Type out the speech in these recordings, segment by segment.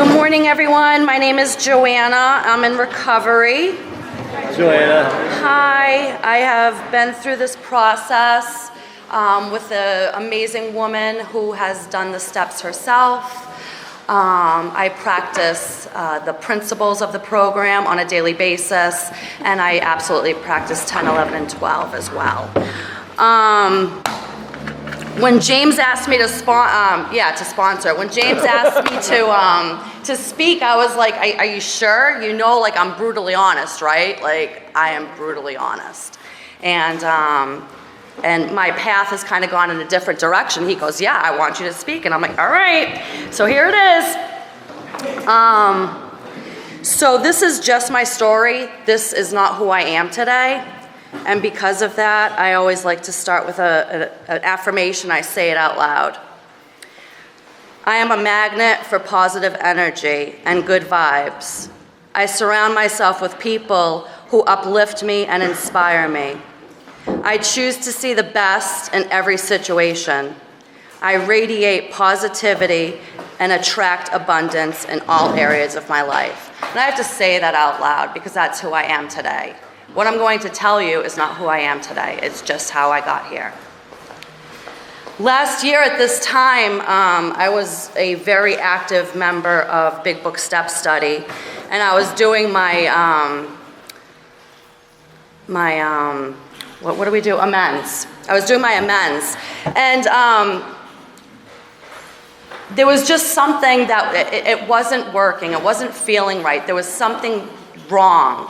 Good morning, everyone. My name is Joanna. I'm in recovery. Joanna. Hi. I have been through this process with an amazing woman who has done the steps herself. I practice the principles of the program on a daily basis, and I absolutely practice 10, 11, and 12 as well. When James asked me to sponsor, when James asked me to speak, I was like, are you sure? You know, like, I'm brutally honest, right? Like, I am brutally honest. And my path has kind of gone in a different direction. He goes, yeah, I want you to speak. And I'm like, all right, so here it is. So this is just my story. This is not who I am today. And because of that, I always like to start with an affirmation. I say it out loud. I am a magnet for positive energy and good vibes. I surround myself with people who uplift me and inspire me. I choose to see the best in every situation. I radiate positivity and attract abundance in all areas of my life. And I have to say that out loud because that's who I am today. What I'm going to tell you is not who I am today. It's just how I got here. Last year at this time, I was a very active member of Big Book Step Study, and I was doing what do we do? Amends. I was doing my amends. And there was just something that it wasn't working. It wasn't feeling right. There was something wrong.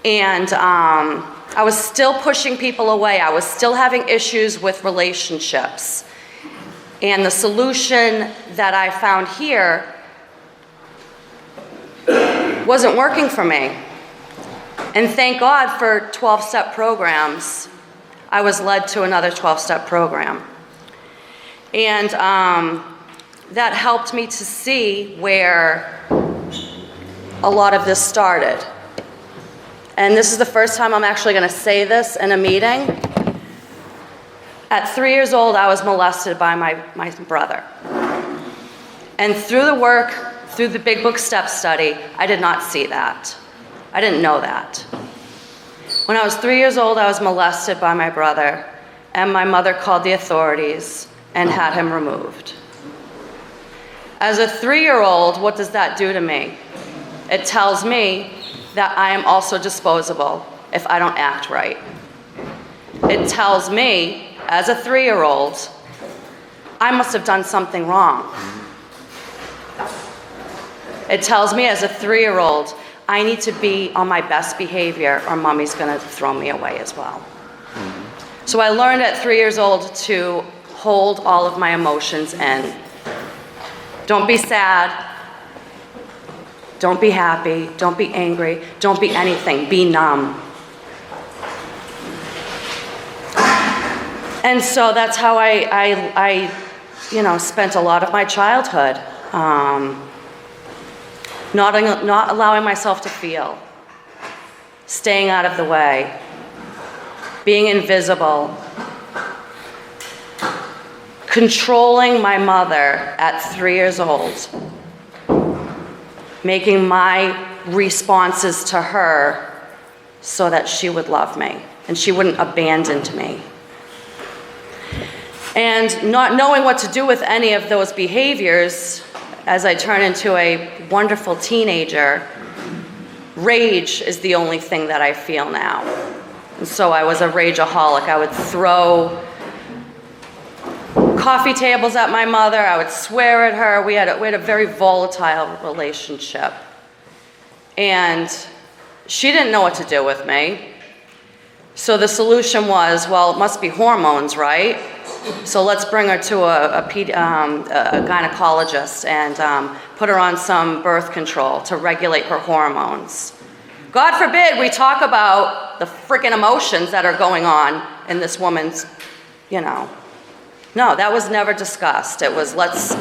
And I was still pushing people away. I was still having issues with relationships. And the solution that I found here wasn't working for me. And thank God for 12-step programs. I was led to another 12-step program. And that helped me to see where a lot of this started. And this is the first time I'm actually going to say this in a meeting. At 3 years old, I was molested by my brother. And through the work, through the Big Book Step Study, I did not see that. I didn't know that. When I was 3 years old, I was molested by my brother, and my mother called the authorities and had him removed. As a 3-year-old, what does that do to me? It tells me that I am also disposable if I don't act right. It tells me, as a 3-year-old, I must have done something wrong. It tells me, as a 3-year-old, I need to be on my best behavior or mommy's gonna throw me away as well. So I learned at 3 years old to hold all of my emotions in. Don't be sad. Don't be happy, don't be angry, don't be anything, be numb. And so that's how I spent a lot of my childhood, not allowing myself to feel, staying out of the way, being invisible, controlling my mother at 3 years old, making my responses to her so that she would love me and she wouldn't abandon me. And not knowing what to do with any of those behaviors as I turn into a wonderful teenager, rage is the only thing that I feel now. And so I was a rageaholic. I would throw coffee tables at my mother. I would swear at her. We had a very volatile relationship. And she didn't know what to do with me. So the solution was, well, it must be hormones, right? So let's bring her to a gynecologist and put her on some birth control to regulate her hormones. God forbid we talk about the freaking emotions that are going on in this woman's, No, that was never discussed. It was let's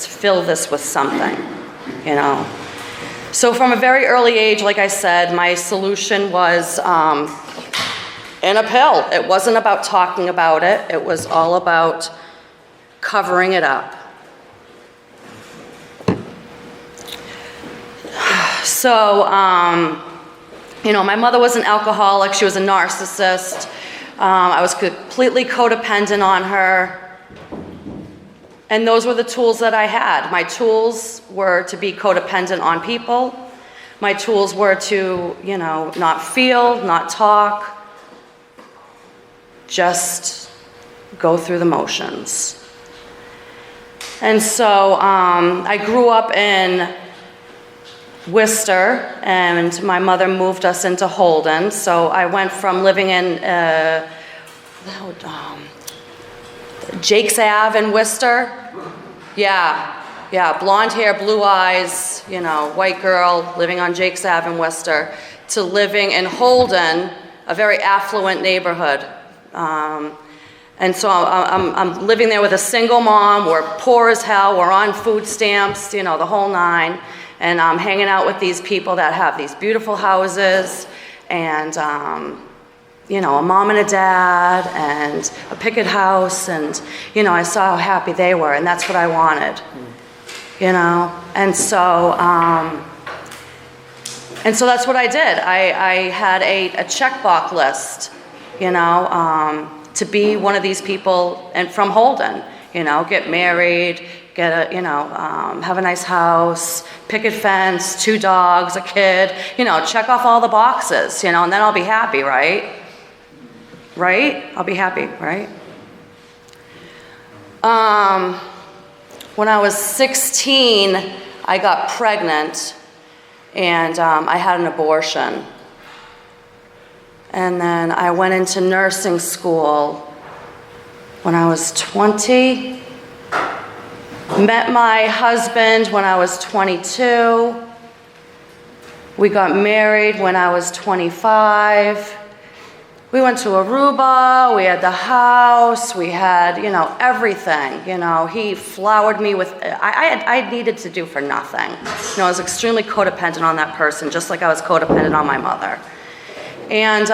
fill this with something, So from a very early age, like I said, my solution was in a pill. It wasn't about talking about it. It was all about covering it up. So, my mother was an alcoholic. She was a narcissist. I was completely codependent on her. And those were the tools that I had. My tools were to be codependent on people. My tools were to, not feel, not talk, just go through the motions. And so I grew up in Worcester, and my mother moved us into Holden. So I went from living in Jake's Ave in Worcester. Yeah, blonde hair, blue eyes, white girl living on Jake's Ave in Worcester, to living in Holden, a very affluent neighborhood. And so I'm living there with a single mom. We're poor as hell. We're on food stamps, the whole nine. And I'm hanging out with these people that have these beautiful houses and, a mom and a dad and a picket house. And, I saw how happy they were, and that's what I wanted, And so that's what I did. I had a checkbox list, to be one of these people and from Holden, get married, get have a nice house, picket fence, 2 dogs, a kid, check off all the boxes, and then I'll be happy, right? Right? I'll be happy, right? When I was 16, I got pregnant, and I had an abortion. And then I went into nursing school when I was 20. Met my husband when I was 22. We got married when I was 25. We went to Aruba, we had the house, we had, everything. He flowered me with, I needed to do for nothing. I was extremely codependent on that person, just like I was codependent on my mother. And,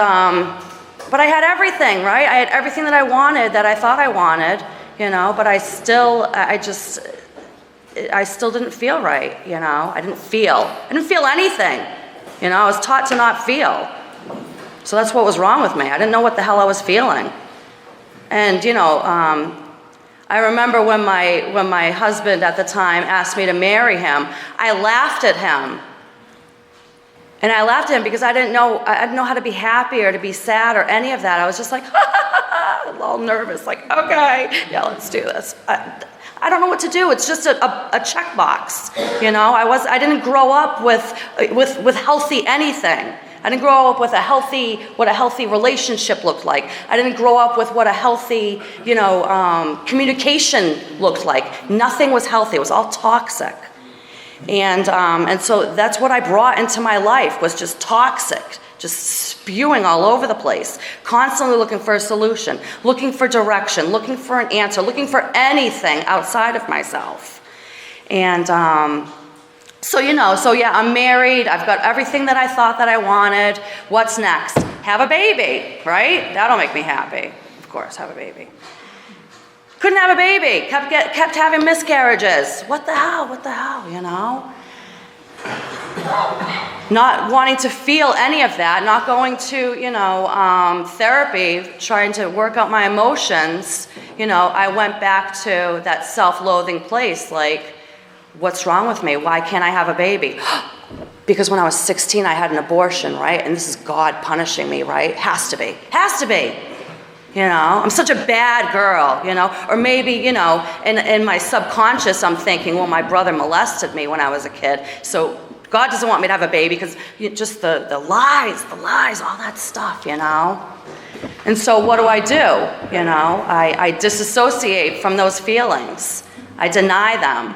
but I had everything, right? I had everything that I wanted, that I thought I wanted, but I still didn't feel right, I didn't feel anything, I was taught to not feel. So that's what was wrong with me. I didn't know what the hell I was feeling. And, I remember when my husband at the time asked me to marry him, I laughed at him. And I laughed at him because I didn't know how to be happy or to be sad or any of that. I was just like, all nervous, like, okay, yeah, let's do this. I don't know what to do. It's just a checkbox, I didn't grow up with healthy anything. I didn't grow up with what a healthy relationship looked like. I didn't grow up with what a healthy, communication looked like. Nothing was healthy. It was all toxic. And so that's what I brought into my life, was just toxic, just spewing all over the place, constantly looking for a solution, looking for direction, looking for an answer, looking for anything outside of myself. And so yeah, I'm married. I've got everything that I thought that I wanted. What's next? Have a baby, right? That'll make me happy. Of course, have a baby. Couldn't have a baby. Kept having miscarriages. What the hell? Not wanting to feel any of that. Not going to, therapy, trying to work out my emotions. I went back to that self-loathing place. Like, what's wrong with me? Why can't I have a baby? Because when I was 16, I had an abortion, right? And this is God punishing me, right? Has to be. I'm such a bad girl, Or maybe, in my subconscious, I'm thinking, well, my brother molested me when I was a kid, so God doesn't want me to have a baby because just the lies, all that stuff, And so what do? I disassociate from those feelings. I deny them.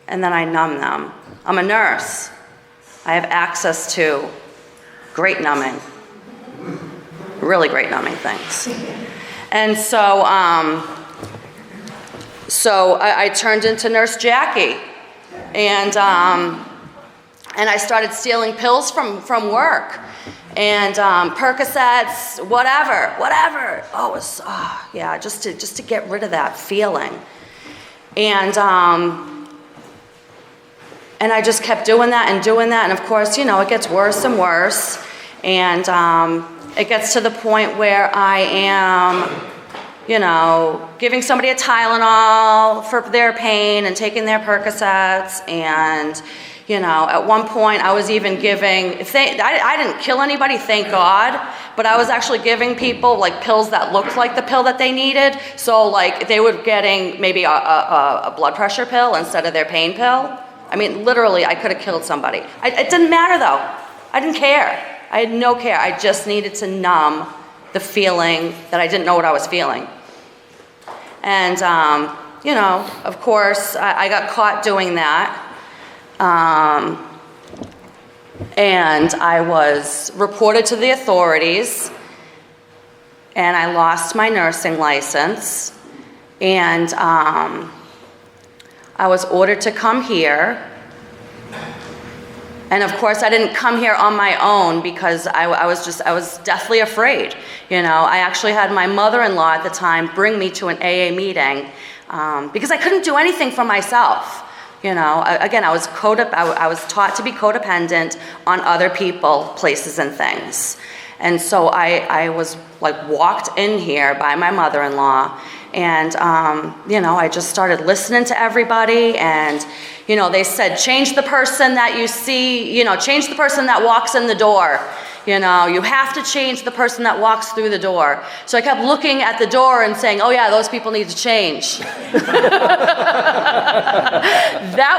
And then I numb them. I'm a nurse. I have access to great numbing. Really great numbing things. And so I turned into Nurse Jackie. And I started stealing pills from work. And Percocets, whatever. Just to get rid of that feeling. And And I just kept doing that, and of course, you know, it gets worse and worse, and it gets to the point where I am, you know, giving somebody a Tylenol for their pain and taking their Percocets, and, you know, at one point I was even giving, I didn't kill anybody, thank God, but I was actually giving people like pills that looked like the pill that they needed. So like they were getting maybe a blood pressure pill instead of their pain pill. I mean, literally, I could have killed somebody. It didn't matter though. I didn't care. I had no care. I just needed to numb the feeling that I didn't know what I was feeling. And, you know, of course, I got caught doing that. And I was reported to the authorities, and I lost my nursing license, and I was ordered to come here. And of course, I didn't come here on my own because I was deathly afraid. You know, I actually had my mother-in-law at the time bring me to an AA meeting because I couldn't do anything for myself. You know, again, I was taught to be codependent on other people, places, and things. And so I was like walked in here by my mother-in-law, and you know, I just started listening to everybody, and you know, they said, change the person that you see, you know, change the person that walks in the door. You know, you have to change the person that walks through the door. So I kept looking at the door and saying, oh yeah, those people need to change. That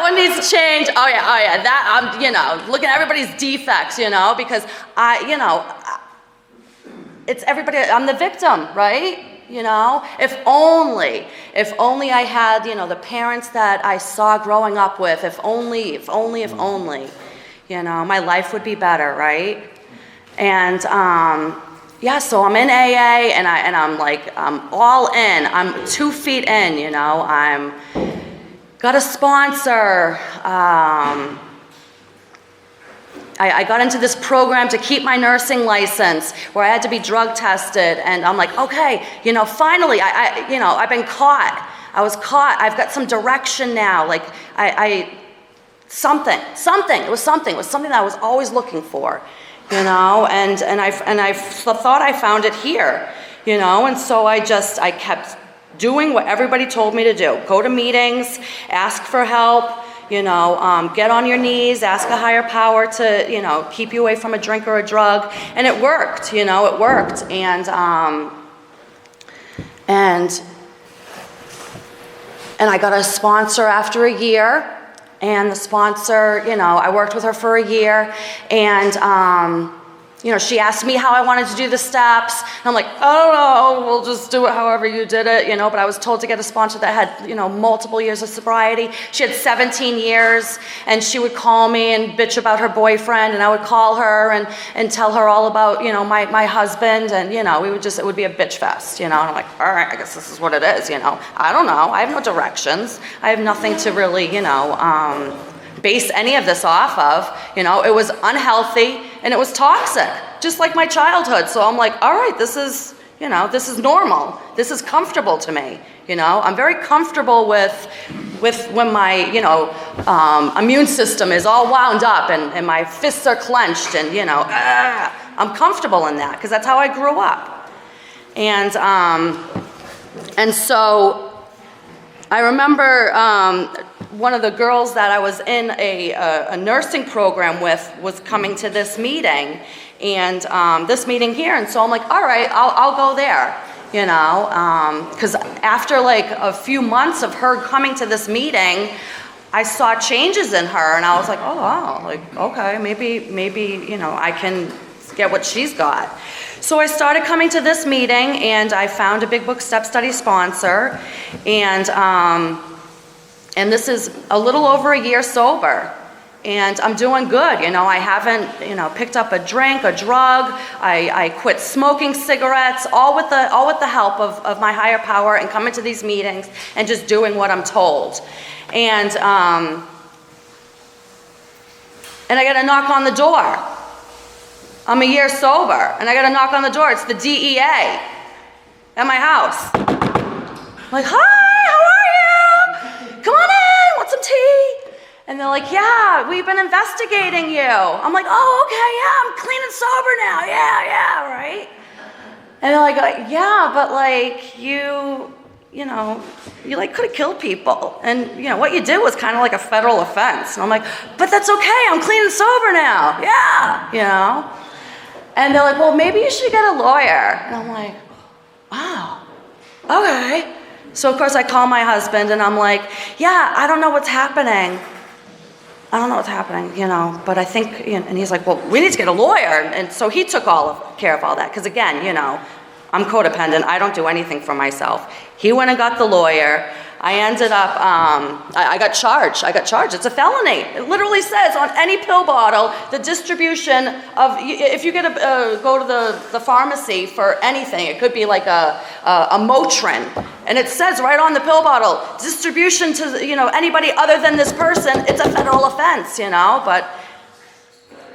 one needs to change. Oh yeah, that, I'm, you know, looking at everybody's defects, you know, because you know, it's everybody, I'm the victim, right? You know, if only I had, you know, the parents that I saw growing up with, if only, you know, my life would be better, right? And yeah, so I'm in AA, and I'm like, I'm all in. I'm 2 feet in, you know. I'm got a sponsor. I got into this program to keep my nursing license, where I had to be drug tested, and I'm like, okay, you know, finally, you know, I've been caught. I was caught. I've got some direction now. Like, something. It was something that I was always looking for, you know, and I thought I found it here, you know, and so I kept doing what everybody told me to do. Go to meetings, ask for help. You know, get on your knees, ask a higher power to, you know, keep you away from a drink or a drug, and it worked. You know, it worked, and I got a sponsor after a year, and the sponsor, you know, I worked with her for a year, and you know, she asked me how I wanted to do the steps, and I'm like, I don't know, we'll just do it however you did it, you know, but I was told to get a sponsor that had, you know, multiple years of sobriety. She had 17 years, and she would call me and bitch about her boyfriend, and I would call her and tell her all about, you know, my husband, and, you know, it would be a bitch fest, you know, and I'm like, all right, I guess this is what it is, you know. I don't know, I have no directions, I have nothing to really, you know, base any of this off of. You know, it was unhealthy and it was toxic, just like my childhood. So I'm like, all right, this is, you know, this is normal. This is comfortable to me. You know, I'm very comfortable with when my, you know, immune system is all wound up and my fists are clenched, and, you know, I'm comfortable in that because that's how I grew up. And so I remember one of the girls that I was in a nursing program with was coming to this meeting, and this meeting here, and so I'm like, all right, I'll go there, you know, because after like a few months of her coming to this meeting, I saw changes in her, and I was like, oh wow, like, okay, maybe, you know, I can get what she's got. So I started coming to this meeting, and I found a Big Book Step Study sponsor, and this is a little over a year sober, and I'm doing good. You know, I haven't, you know, picked up a drink, a drug. I quit smoking cigarettes, all with the help of my higher power, and coming to these meetings and just doing what I'm told. And I got a knock on the door. I'm a year sober, and I got a knock on the door. It's the DEA at my house. I'm like, hi, how are you? Come on in, want some tea? And And they're like, yeah, we've been investigating you. I'm like, oh, okay, yeah, I'm clean and sober now. Yeah, right? And they're like, yeah, but like you like could have killed people. And what you did was kind of like a federal offense. And I'm like, but that's okay, I'm clean and sober now. Yeah. And they're like, well, maybe you should get a lawyer. And I'm like, wow, okay. So of course I call my husband and I'm like, yeah, I don't know what's happening, but I think, and he's like, well, we need to get a lawyer. And so he took care of all that. Because again, I'm codependent. I don't do anything for myself. He went and got the lawyer. I ended up, I got charged. It's a felony. It literally says on any pill bottle, the distribution of, if you go to the pharmacy for anything, it could be like a Motrin, and it says right on the pill bottle, distribution to, anybody other than this person, it's a federal offense, but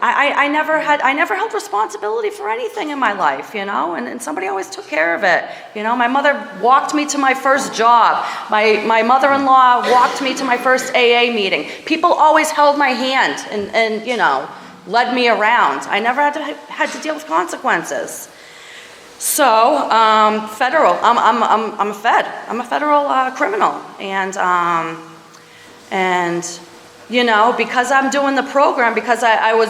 I never held responsibility for anything in my life, and somebody always took care of it. My mother walked me to my first job. My mother-in-law walked me to my first AA meeting. People always held my hand and led me around. I never had to deal with consequences. So, federal, I'm a fed. I'm a federal criminal. And because I'm doing the program, because I was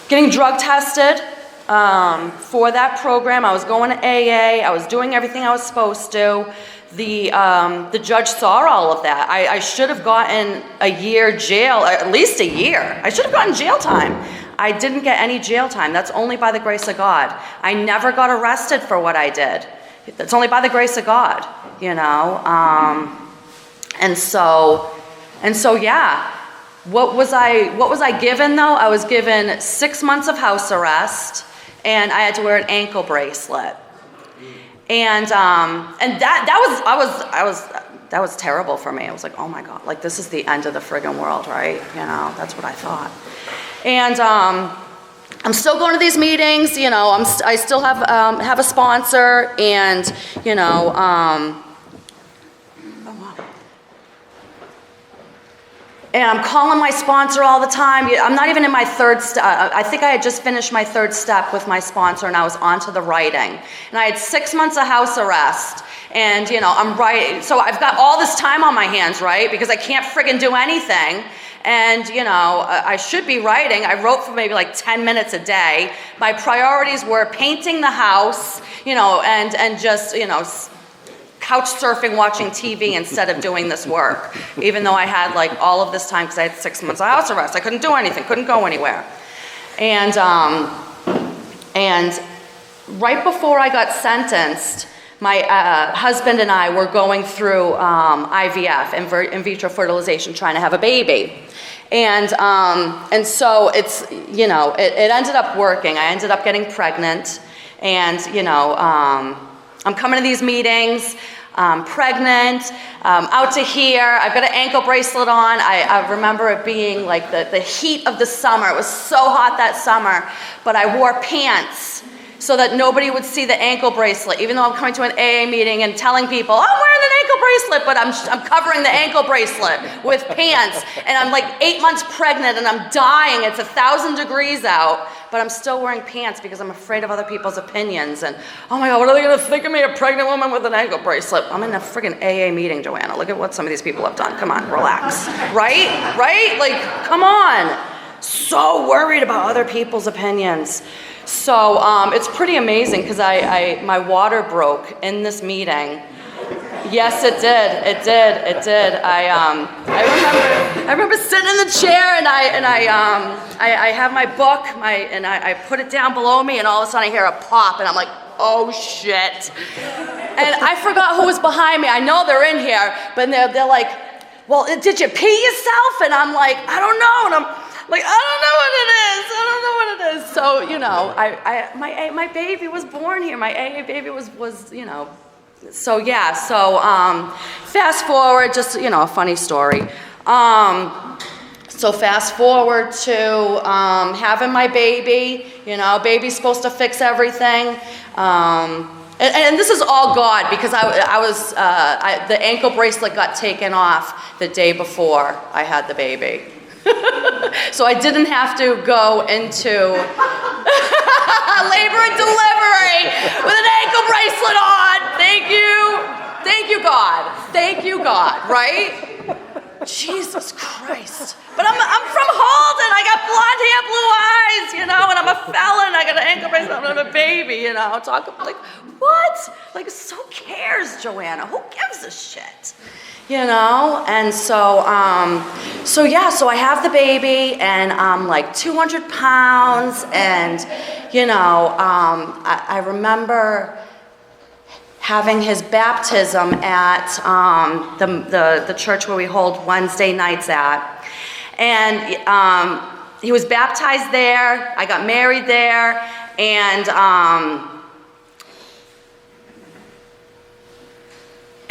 getting drug tested for that program. I was going to AA. I was doing everything I was supposed to. The judge saw all of that. I should have gotten a year jail, at least a year. I should have gotten jail time. I didn't get any jail time. That's only by the grace of God. I never got arrested for what I did. That's only by the grace of God, And so yeah, what was I given though? I was given 6 months of house arrest, and I had to wear an ankle bracelet. And that was terrible for me. I was like, oh my God, like this is the end of the friggin' world, right? That's what I thought. And I'm still going to these meetings, I still have a sponsor, and and I'm calling my sponsor all the time. I'm not even in my third step. I think I had just finished my third step with my sponsor, and I was on to the writing. And I had 6 months of house arrest. And, I'm writing. So I've got all this time on my hands, right? Because I can't friggin' do anything. And, I should be writing. I wrote for maybe like 10 minutes a day. My priorities were painting the house, and just, couch surfing, watching TV instead of doing this work, even though I had like all of this time because I had 6 months of house arrest. I couldn't do anything, couldn't go anywhere. And right before I got sentenced, my husband and I were going through IVF, in vitro fertilization, trying to have a baby. And so it's, it ended up working. I ended up getting pregnant, and, I'm coming to these meetings, pregnant, out to here. I've got an ankle bracelet on. I remember it being like the heat of the summer. It was so hot that summer, but I wore pants so that nobody would see the ankle bracelet, even though I'm coming to an AA meeting and telling people, I'm wearing an ankle bracelet, but I'm covering the ankle bracelet with pants, and I'm like 8 months pregnant, and I'm dying. It's 1,000 degrees out, but I'm still wearing pants because I'm afraid of other people's opinions, and oh my God, what are they gonna think of me, a pregnant woman with an ankle bracelet? I'm in a friggin' AA meeting, Joanna. Look at what some of these people have done. Come on, relax. Right? Like, come on. So worried about other people's opinions. So it's pretty amazing because my water broke in this meeting. Yes, it did. I remember sitting in the chair, and I have my book, and I put it down below me, and all of a sudden I hear a pop, and I'm like, oh shit. And I forgot who was behind me. I know they're in here, but they're like, well, did you pee yourself? And I'm like, I don't know. And I'm like, I don't know what it is. So, my baby was born here. My AA baby was. So yeah, fast forward, just, a funny story. So fast forward to having my baby, baby's supposed to fix everything. And this is all God, because the ankle bracelet got taken off the day before I had the baby. So I didn't have to go into labor and delivery with an ankle bracelet on. Thank you, God. Thank you, God, right? Jesus Christ. But I'm from Halden. I got blonde hair, blue eyes, and I'm a felon. I got an ankle bracelet. I'm a baby, Talk like, what? Like, who cares, Joanna? Who gives a shit? And so I have the baby, and I'm like 200 pounds, and, I remember having his baptism at the church where we hold Wednesday nights at. And he was baptized there. I got married there. And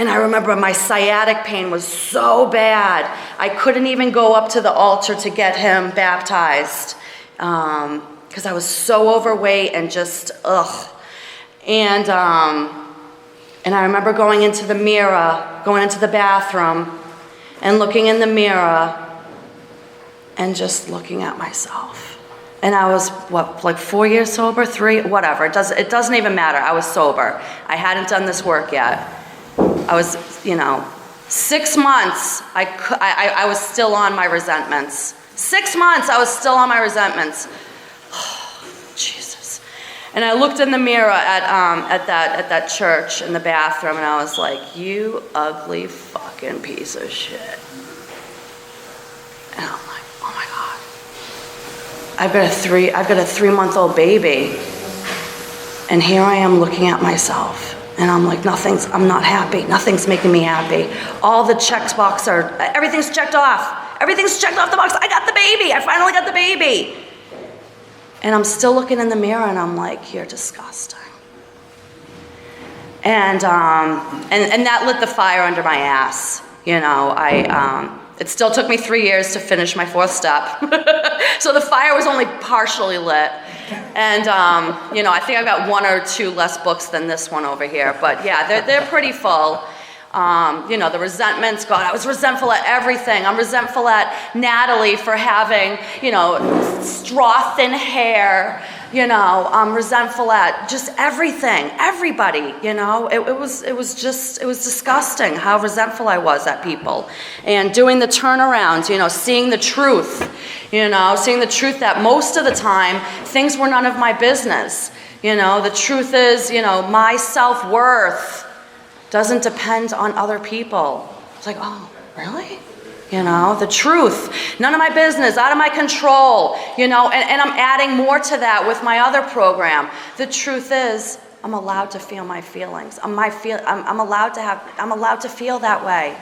I remember my sciatic pain was so bad. I couldn't even go up to the altar to get him baptized because I was so overweight and just, ugh. And I remember going into the mirror, going into the bathroom, and looking in the mirror, and just looking at myself. And I was, like 4 years sober, 3, whatever. It doesn't even matter. I was sober. I hadn't done this work yet. I was, 6 months, I was still on my resentments. 6 months, I was still on my resentments. Oh, Jesus. And I looked in the mirror at that church in the bathroom, and I was like, you ugly fucking piece of shit. And I'm like, oh my God. I've got a 3-month-old baby, and here I am looking at myself, and I'm like, I'm not happy. Nothing's making me happy. All the everything's checked off. Everything's checked off the box. I got the baby. I finally got the baby. And I'm still looking in the mirror, and I'm like, you're disgusting. And that lit the fire under my ass. It still took me 3 years to finish my 4th step. So the fire was only partially lit. And, I think I've got 1 or 2 less books than this one over here. But yeah, they're pretty full. The resentments, God, I was resentful at everything. I'm resentful at Natalie for having, straw-thin hair. I'm resentful at just everything, everybody, It was disgusting how resentful I was at people. And doing the turnaround, seeing the truth, seeing the truth that most of the time, things were none of my business. The truth is, my self-worth doesn't depend on other people. It's like, oh, really? The truth, none of my business, out of my control, and I'm adding more to that with my other program. The truth is, I'm allowed to feel my feelings. I'm allowed to feel that way.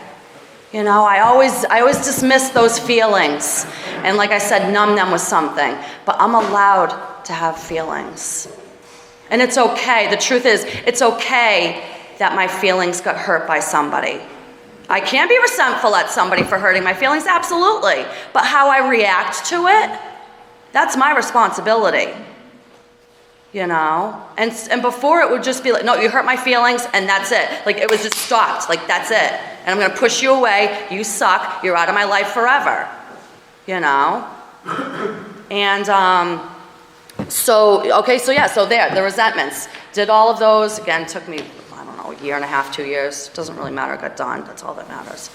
I always dismiss those feelings, and like I said, numb them with something, but I'm allowed to have feelings. And it's okay. The truth is, it's okay that my feelings got hurt by somebody. I can be resentful at somebody for hurting my feelings, absolutely. But how I react to it, that's my responsibility. And before it would just be like, no, you hurt my feelings, and that's it. Like, it was just stopped. Like, that's it. And I'm going to push you away. You suck. You're out of my life forever. And so there, the resentments. Did all of those. Again, took me, a year and a half, 2 years. Doesn't really matter. Got done. That's all that matters.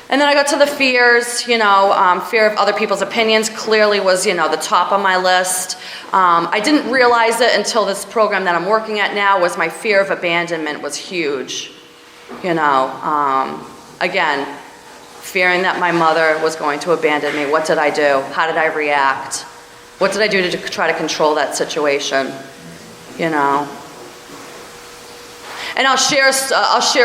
And then I got to the fears. Fear of other people's opinions clearly was, the top of my list. I didn't realize it until this program that I'm working at now was my fear of abandonment was huge. Again, fearing that my mother was going to abandon me. What did I do? How did I react? What did I do to try to control that situation? And I'll share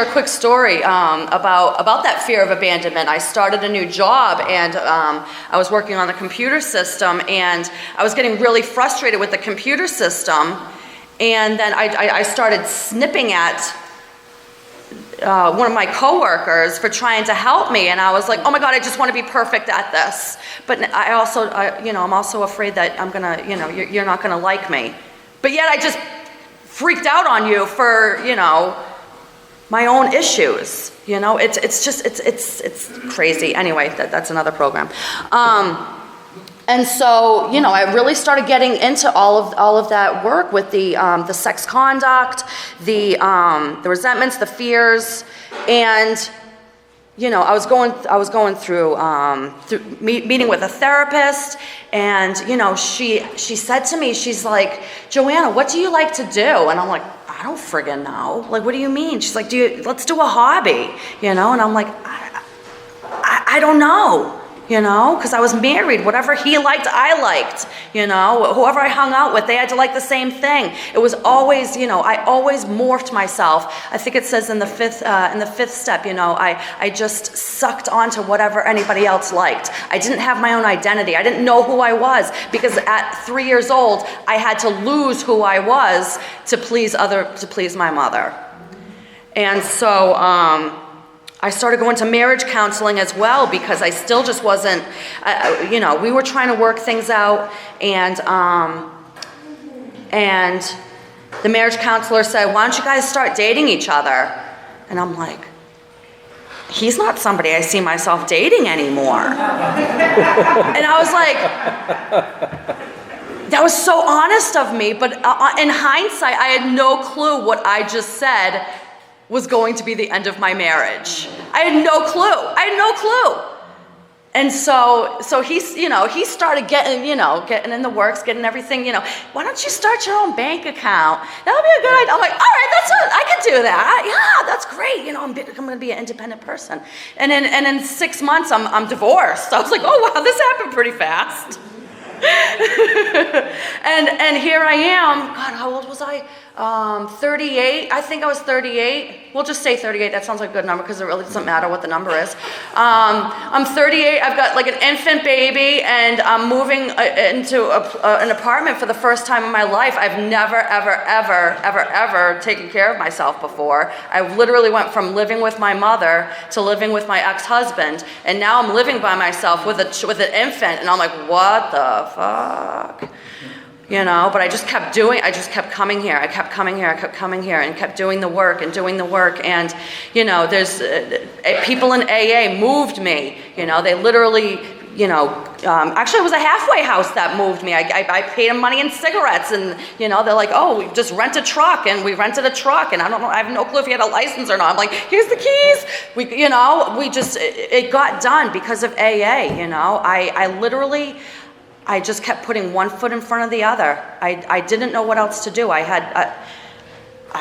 a quick story about that fear of abandonment. I started a new job, and I was working on the computer system, and I was getting really frustrated with the computer system. And then I started snipping at one of my coworkers for trying to help me, and I was like, oh my God, I just want to be perfect at this. But I'm also afraid that I'm gonna, you're not gonna like me. But yet I just freaked out on you for, my own issues. It's crazy. Anyway, that's another program. And so, I really started getting into all of that work with the sex conduct, the resentments, the fears, and I was going through meeting with a therapist, and she said to me, she's like, Joanna, what do you like to do? And I'm like, I don't friggin' know. Like, what do you mean? She's like, let's do a hobby, and I'm like, I don't know. Because I was married. Whatever he liked, I liked. Whoever I hung out with, they had to like the same thing. It was always, I always morphed myself. I think it says in the fifth step, I just sucked onto whatever anybody else liked. I didn't have my own identity. I didn't know who I was, because at 3 years old, I had to lose who I was to please my mother. And so, I started going to marriage counseling as well, because I still just wasn't, we were trying to work things out, and the marriage counselor said, why don't you guys start dating each other? And I'm like, he's not somebody I see myself dating anymore. And I was like, that was so honest of me, but in hindsight, I had no clue what I just said was going to be the end of my marriage. I had no clue. And so he's, he started getting in the works, getting everything, why don't you start your own bank account? That would be a good idea. I'm like, all right, that's it. I can do that. Yeah, that's great. I'm going to be an independent person. And in 6 months, I'm divorced. I was like, oh, wow, this happened pretty fast. and here I am. God, how old was I? 38. I think I was 38. We'll just say 38. That sounds like a good number, because it really doesn't matter what the number is. I'm 38. I've got like an infant baby, and I'm moving into an apartment for the first time in my life. I've never, ever taken care of myself before. I literally went from living with my mother to living with my ex-husband, and now I'm living by myself with an infant, and I'm like, what the fuck? But I just kept coming here. I kept coming here, and kept doing the work. And, there's people in AA moved me. They literally, actually it was a halfway house that moved me. I paid them money in cigarettes, and, they're like, oh, we just rent a truck, and we rented a truck, and I don't know, I have no clue if he had a license or not. I'm like, here's the keys. It got done because of AA, I just kept putting one foot in front of the other. I didn't know what else to do. I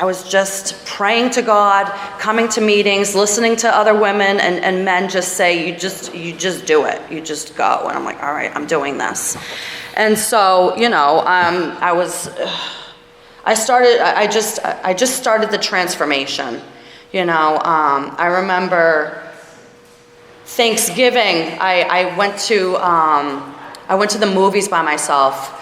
was just praying to God, coming to meetings, listening to other women and men just say, you just do it. You just go. And I'm like, all right, I'm doing this. And so, I just started the transformation. I remember Thanksgiving, I went to the movies by myself.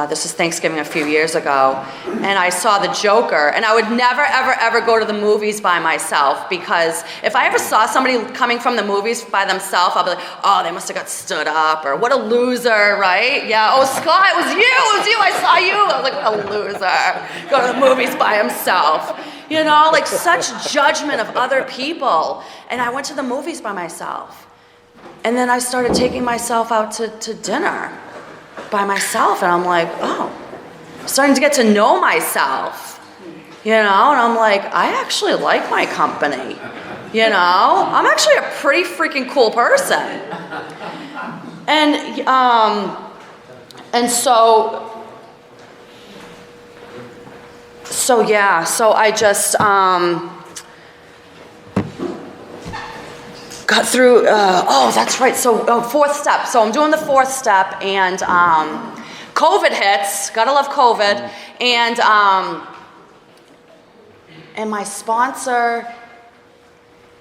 This was Thanksgiving a few years ago, and I saw The Joker, and I would never, ever go to the movies by myself, because if I ever saw somebody coming from the movies by themselves, I'll be like, oh, they must have got stood up, or what a loser, right? Yeah, oh, Scott, it was you, I saw you. I was like, what a loser, go to the movies by himself. Like such judgment of other people, and I went to the movies by myself. And then I started taking myself out to dinner by myself, and I'm like, oh, I'm starting to get to know myself, and I'm like, I actually like my company, I'm actually a pretty freaking cool person. And so I just, got through, that's right, fourth step. So I'm doing the fourth step, and COVID hits, gotta love COVID, and my sponsor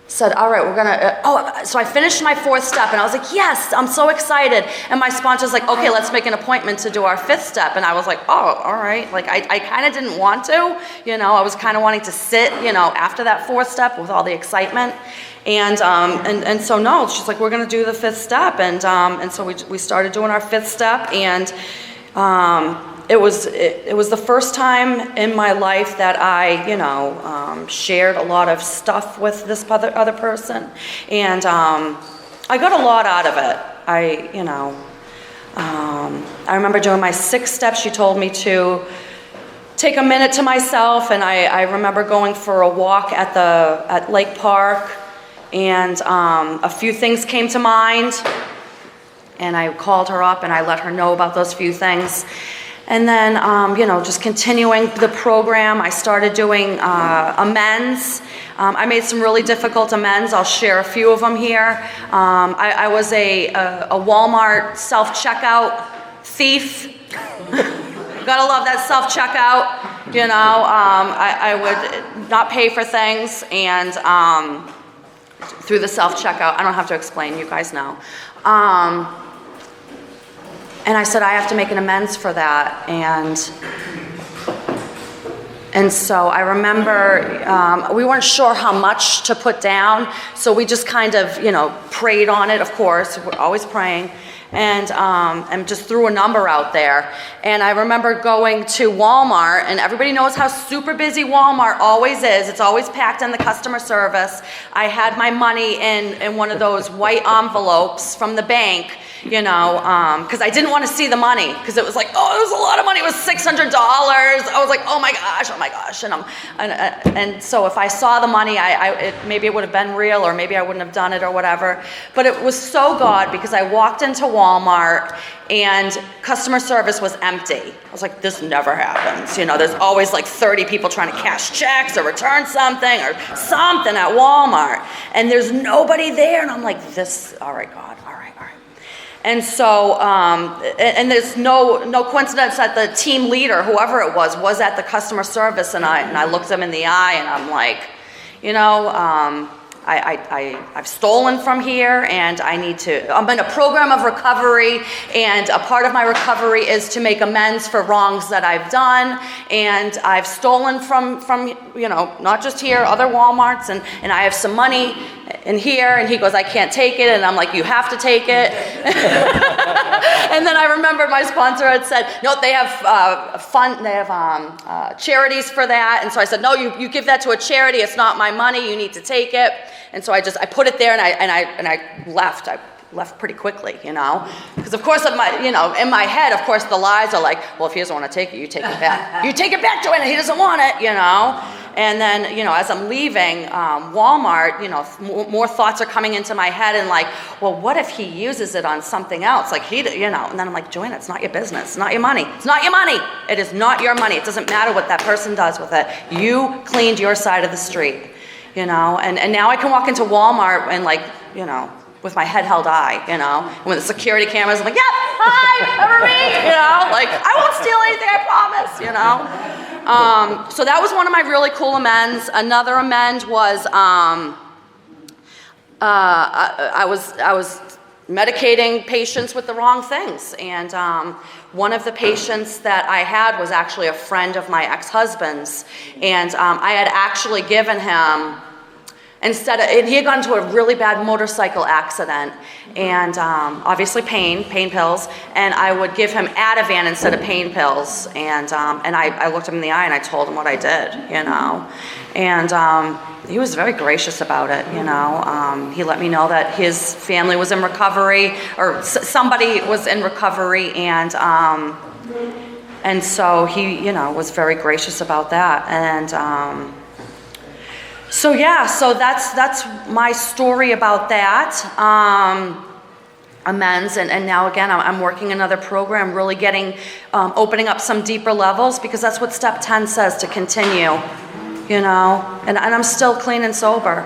said, all right, we're gonna, so I finished my fourth step, and I was like, yes, I'm so excited. And my sponsor's like, okay, let's make an appointment to do our fifth step. And I was like, oh, all right. Like, I kind of didn't want to, I was kind of wanting to sit, after that fourth step with all the excitement. And so no, she's like, we're gonna do the fifth step. And so we started doing our fifth step, and it was the first time in my life that I, shared a lot of stuff with this other person, and I got a lot out of it. I remember doing my 6 steps. She told me to take a minute to myself, and I remember going for a walk at Lake Park, and a few things came to mind, and I called her up and I let her know about those few things. And then, just continuing the program, I started doing amends. I made some really difficult amends. I'll share a few of them here. I was a Walmart self-checkout thief. Gotta love that self-checkout. I would not pay for things, and through the self-checkout, I don't have to explain, you guys know. And I said, I have to make an amends for that. And so I remember we weren't sure how much to put down, so we just kind of, prayed on it, of course. We're always praying. And just threw a number out there. And I remember going to Walmart, and everybody knows how super busy Walmart always is. It's always packed in the customer service. I had my money in one of those white envelopes from the bank, because I didn't want to see the money, because it was like, oh, it was a lot of money. It was $600. I was like, oh my gosh. And so if I saw the money, maybe it would have been real, or maybe I wouldn't have done it or whatever. But it was so God, because I walked into Walmart and customer service was empty. I was like, this never happens. There's always like 30 people trying to cash checks or return something at Walmart. And there's nobody there. And I'm like, all right, God, all right. And so, and there's no coincidence that the team leader, whoever it was at the customer service, and I looked him in the eye, and I'm like, I've stolen from here, and I'm in a program of recovery, and a part of my recovery is to make amends for wrongs that I've done, and I've stolen from not just here, other Walmarts, and I have some money in here, and he goes, I can't take it, and I'm like, you have to take it. And then I remember my sponsor had said, no, they have charities for that, and so I said, no, you give that to a charity, it's not my money, you need to take it. And so I put it there, and I left. I left pretty quickly, because of course in my head, of course the lies are like, well, if he doesn't want to take it, you take it back. You take it back, Joanna. He doesn't want it, And then as I'm leaving Walmart, more thoughts are coming into my head, and like, well, what if he uses it on something else? Like And then I'm like, Joanna, it's not your business. It's not your money. It's not your money. It is not your money. It doesn't matter what that person does with it. You cleaned your side of the street. And now I can walk into Walmart and with my head held high, and when the security cameras, I'm like, yep, hi, remember me, I won't steal anything, I promise, So that was one of my really cool amends. Another amend was, I was medicating patients with the wrong things, and one of the patients that I had was actually a friend of my ex-husband's, and I had actually given him, and he had gotten into a really bad motorcycle accident, and obviously pain pills, and I would give him Ativan instead of pain pills, and I looked him in the eye and I told him what I did, and he was very gracious about it, He let me know that his family was in recovery, or somebody was in recovery, and so he, was very gracious about that, and so that's my story about that, amends, and now again I'm working another program, really opening up some deeper levels, because that's what step 10 says, to continue, and I'm still clean and sober.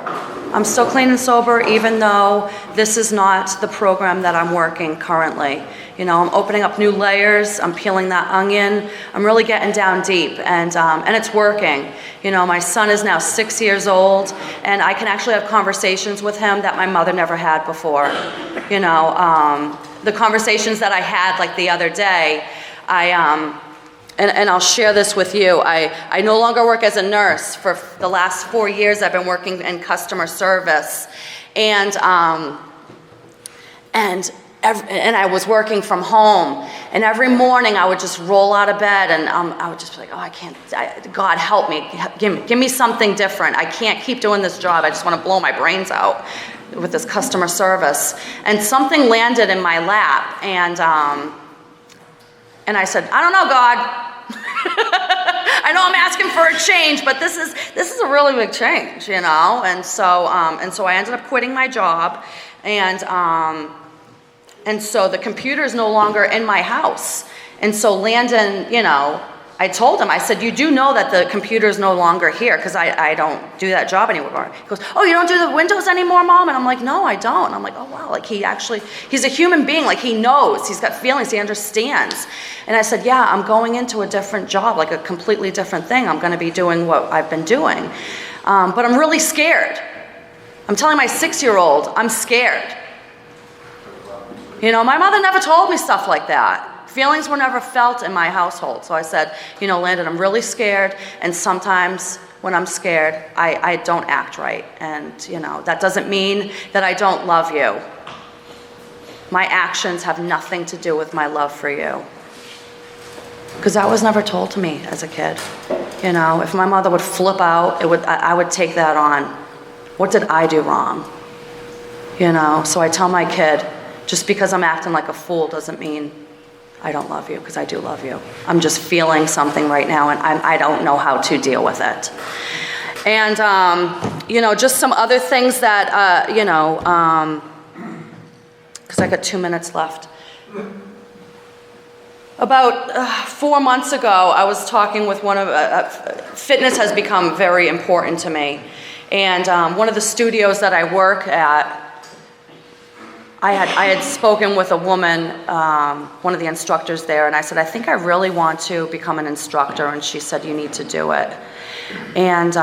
I'm still clean and sober, even though this is not the program that I'm working currently. I'm opening up new layers, I'm peeling that onion, I'm really getting down deep, and it's working. My son is now 6 years old, and I can actually have conversations with him that my mother never had before. The conversations that I had, like the other day, and I'll share this with you. I no longer work as a nurse. For the last 4 years, I've been working in customer service, and and I was working from home, and every morning I would just roll out of bed, and I would just be like, oh, God help me, give me something different. I can't keep doing this job. I just want to blow my brains out with this customer service. And something landed in my lap, and I said, I don't know, God. I know I'm asking for a change, but this is a really big change, you know. And so I ended up quitting my job, and so the computer is no longer in my house. And so Landon, you know, I told him, I said, you do know that the computer is no longer here, because I don't do that job anymore. He goes, oh, you don't do the Windows anymore, Mom? And I'm like, no, I don't. And I'm like, oh, wow, like he's a human being. Like, he knows, he's got feelings, he understands. And I said, yeah, I'm going into a different job, like a completely different thing. I'm going to be doing what I've been doing. But I'm really scared. I'm telling my 6-year-old, I'm scared. You know, my mother never told me stuff like that. Feelings were never felt in my household. So I said, you know, Landon, I'm really scared, and sometimes when I'm scared, I don't act right. And, you know, that doesn't mean that I don't love you. My actions have nothing to do with my love for you. Because that was never told to me as a kid. You know, if my mother would flip out, I would take that on. What did I do wrong? You know, so I tell my kid, just because I'm acting like a fool doesn't mean I don't love you, because I do love you. I'm just feeling something right now, and I don't know how to deal with it. And, you know, just some other things that, you know, because I got 2 minutes left. About 4 months ago, I was talking with fitness has become very important to me. And one of the studios that I work at, I had spoken with a woman, one of the instructors there, and I said, I think I really want to become an instructor, and she said, you need to do it. And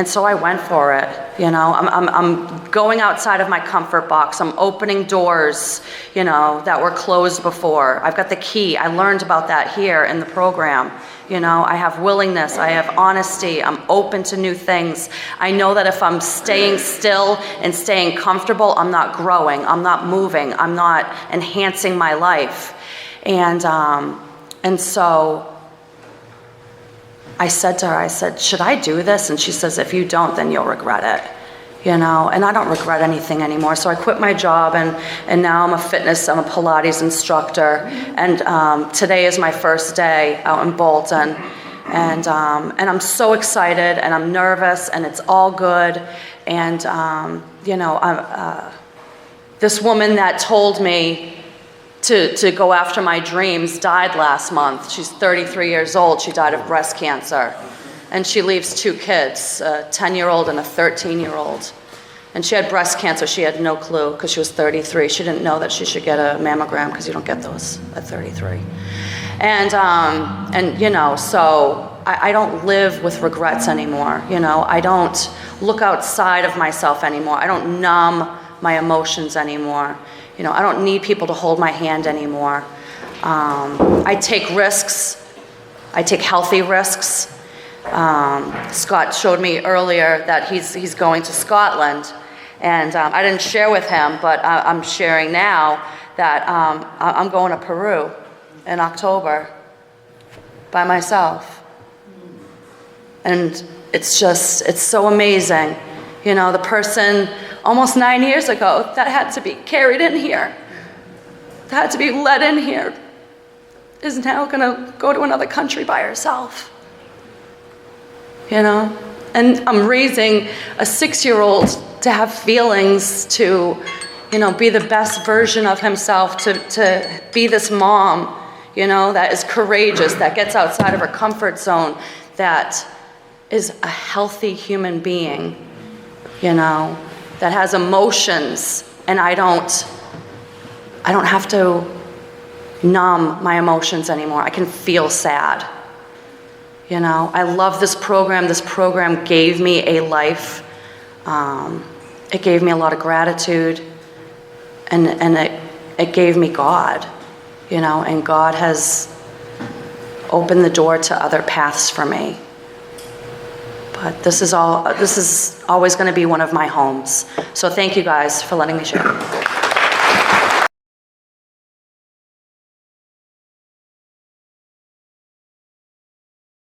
so I went for it. You know, I'm going outside of my comfort box. I'm opening doors, you know, that were closed before. I've got the key. I learned about that here in the program. You know, I have willingness, I have honesty, I'm open to new things. I know that if I'm staying still and staying comfortable, I'm not growing, I'm not moving, I'm not enhancing my life. And so I said to her, I said, should I do this? And she says, if you don't, then you'll regret it. You know, and I don't regret anything anymore. So I quit my job, and now I'm a Pilates instructor. And today is my first day out in Bolton. And I'm so excited, and I'm nervous, and it's all good. And, you know, this woman that told me to go after my dreams died last month. She's 33 years old. She died of breast cancer. And she leaves 2 kids, a 10-year-old and a 13-year-old. And she had breast cancer. She had no clue because she was 33. She didn't know that she should get a mammogram because you don't get those at 33. And you know, so I don't live with regrets anymore. You know, I don't look outside of myself anymore. I don't numb my emotions anymore. You know, I don't need people to hold my hand anymore. I take risks. I take healthy risks. Scott showed me earlier that he's going to Scotland, and I didn't share with him, but I'm sharing now that I'm going to Peru in October by myself. And it's so amazing. You know, the person almost 9 years ago that had to be carried in here, that had to be led in here, is now going to go to another country by herself. You know, and I'm raising a 6-year-old to have feelings, to, you know, be the best version of himself, to be this mom, you know, that is courageous, that gets outside of her comfort zone, that is a healthy human being, you know, that has emotions, and I don't have to numb my emotions anymore. I can feel sad. You know, I love this program. This program gave me a life. It gave me a lot of gratitude, and it gave me God, you know, and God has opened the door to other paths for me. But this is always going to be one of my homes. So thank you guys for letting me share.